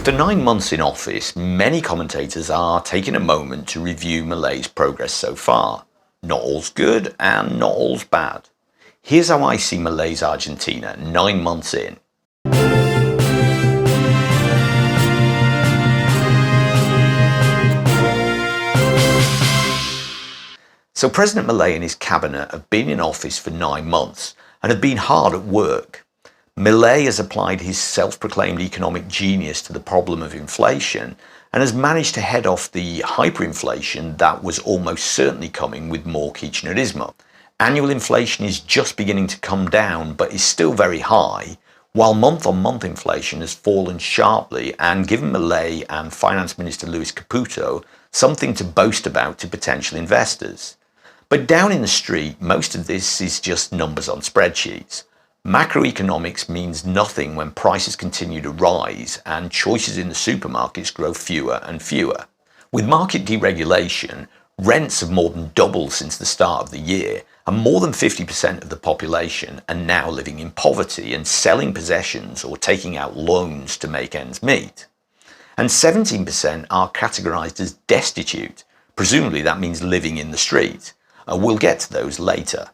After 9 months in office, many commentators are taking a moment to review Milei's progress so far. Not all's good and not all's bad. Here's how I see Milei's Argentina 9 months in. So President Milei and his cabinet have been in office for 9 months and have been hard at work. Milei has applied his self-proclaimed economic genius to the problem of inflation and has managed to head off the hyperinflation that was almost certainly coming with more Kirchnerismo. Annual inflation is just beginning to come down but is still very high, while month-on-month inflation has fallen sharply and given Milei and Finance Minister Luis Caputo something to boast about to potential investors. But down in the street, most of this is just numbers on spreadsheets. Macroeconomics means nothing when prices continue to rise and choices in the supermarkets grow fewer and fewer. With market deregulation, rents have more than doubled since the start of the year, and more than 50% of the population are now living in poverty and selling possessions or taking out loans to make ends meet. And 17% are categorized as destitute. Presumably that means living in the street. We'll get to those later.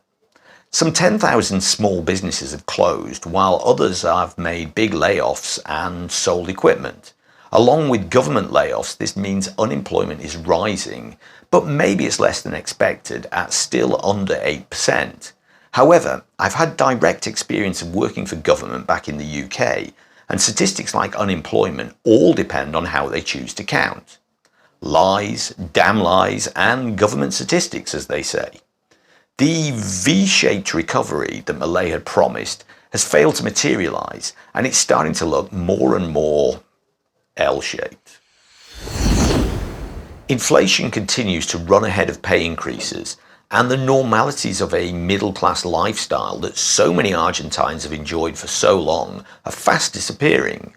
Some 10,000 small businesses have closed, while others have made big layoffs and sold equipment. Along with government layoffs, this means unemployment is rising, but maybe it's less than expected at still under 8%. However, I've had direct experience of working for government back in the UK, and statistics like unemployment all depend on how they choose to count. Lies, damn lies, and government statistics, as they say. The V-shaped recovery that Milei had promised has failed to materialise, and it's starting to look more and more L-shaped. Inflation continues to run ahead of pay increases, and the normalities of a middle-class lifestyle that so many Argentines have enjoyed for so long are fast disappearing.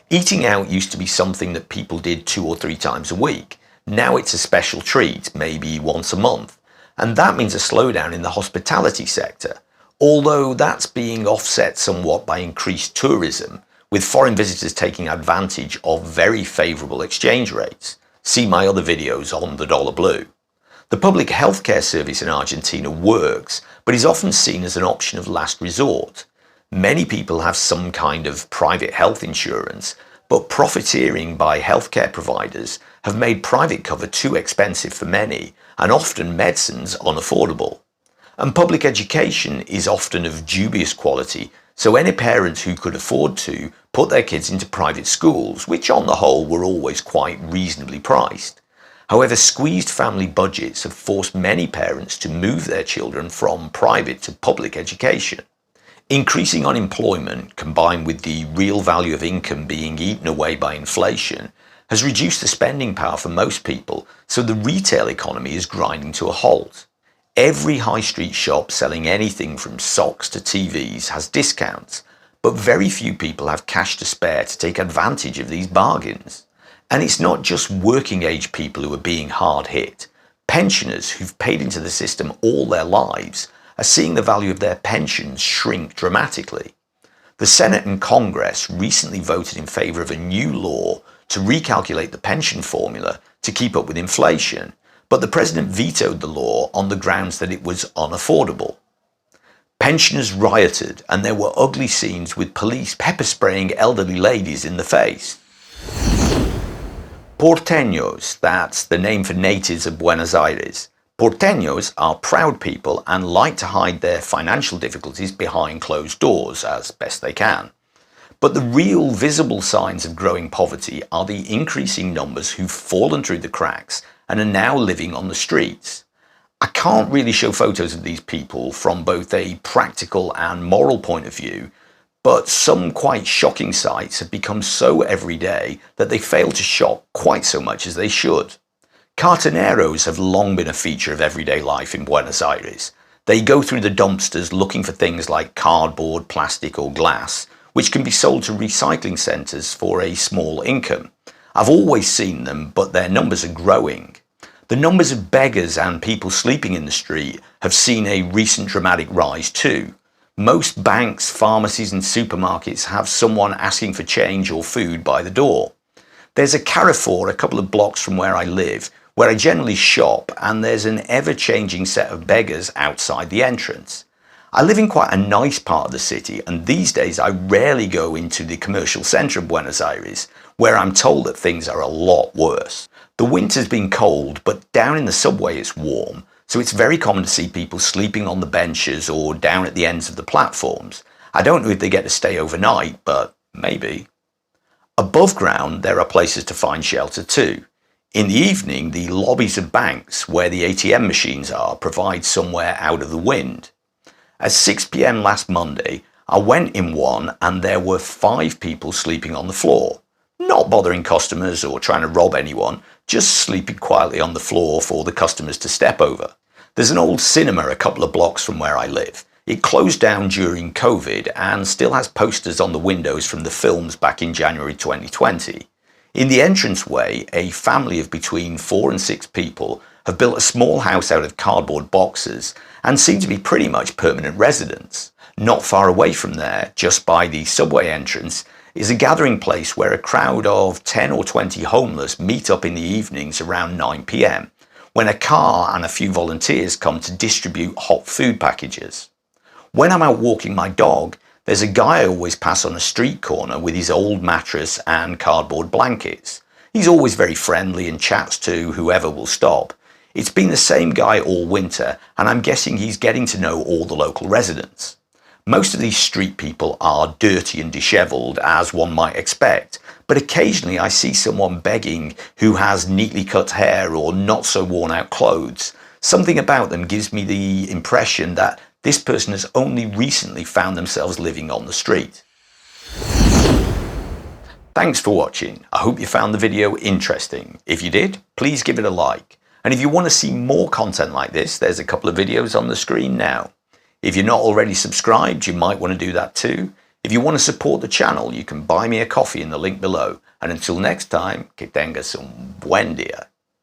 Eating out used to be something that people did 2 or 3 times a week. Now it's a special treat, maybe once a month. And that means a slowdown in the hospitality sector, although that's being offset somewhat by increased tourism, with foreign visitors taking advantage of very favourable exchange rates. See my other videos on the dollar blue. The public healthcare service in Argentina works, but is often seen as an option of last resort. Many people have some kind of private health insurance, but profiteering by healthcare providers have made private cover too expensive for many, and often medicines unaffordable. And public education is often of dubious quality, so any parents who could afford to put their kids into private schools, which on the whole were always quite reasonably priced. However, squeezed family budgets have forced many parents to move their children from private to public education. Increasing unemployment, combined with the real value of income being eaten away by inflation, has reduced the spending power for most people, so the retail economy is grinding to a halt. Every high street shop selling anything from socks to TVs has discounts, but very few people have cash to spare to take advantage of these bargains. And it's not just working age people who are being hard hit. Pensioners who've paid into the system all their lives are seeing the value of their pensions shrink dramatically. The Senate and Congress recently voted in favour of a new law to recalculate the pension formula to keep up with inflation, but the president vetoed the law on the grounds that it was unaffordable. Pensioners rioted, and there were ugly scenes with police pepper spraying elderly ladies in the face. Porteños, that's the name for natives of Buenos Aires. Porteños are proud people and like to hide their financial difficulties behind closed doors as best they can. But the real visible signs of growing poverty are the increasing numbers who've fallen through the cracks and are now living on the streets. I can't really show photos of these people from both a practical and moral point of view, but some quite shocking sights have become so everyday that they fail to shock quite so much as they should. Cartoneros have long been a feature of everyday life in Buenos Aires. They go through the dumpsters looking for things like cardboard, plastic or glass, which can be sold to recycling centres for a small income. I've always seen them, but their numbers are growing. The numbers of beggars and people sleeping in the street have seen a recent dramatic rise too. Most banks, pharmacies and supermarkets have someone asking for change or food by the door. There's a Carrefour a couple of blocks from where I live, where I generally shop, and there's an ever-changing set of beggars outside the entrance. I live in quite a nice part of the city, and these days I rarely go into the commercial centre of Buenos Aires, where I'm told that things are a lot worse. The winter's been cold, but down in the subway it's warm, so it's very common to see people sleeping on the benches or down at the ends of the platforms. I don't know if they get to stay overnight, but maybe. Above ground, there are places to find shelter too. In the evening, the lobbies of banks, where the ATM machines are, provide somewhere out of the wind. At 6 p.m. last Monday, I went in one and there were 5 people sleeping on the floor. Not bothering customers or trying to rob anyone, just sleeping quietly on the floor for the customers to step over. There's an old cinema a couple of blocks from where I live. It closed down during COVID and still has posters on the windows from the films back in January 2020. In the entranceway, a family of between 4 and 6 people have built a small house out of cardboard boxes and seem to be pretty much permanent residents. Not far away from there, just by the subway entrance, is a gathering place where a crowd of 10 or 20 homeless meet up in the evenings around 9 p.m, when a car and a few volunteers come to distribute hot food packages. When I'm out walking my dog, there's a guy I always pass on a street corner with his old mattress and cardboard blankets. He's always very friendly and chats to whoever will stop. It's been the same guy all winter, and I'm guessing he's getting to know all the local residents. Most of these street people are dirty and dishevelled, as one might expect, but occasionally I see someone begging who has neatly cut hair or not so worn out clothes. Something about them gives me the impression that this person has only recently found themselves living on the street. Thanks for watching. I hope you found the video interesting. If you did, please give it a like. And if you want to see more content like this, there's a couple of videos on the screen now. If you're not already subscribed, you might want to do that too. If you want to support the channel, you can buy me a coffee in the link below. And until next time, que tengas un buen día.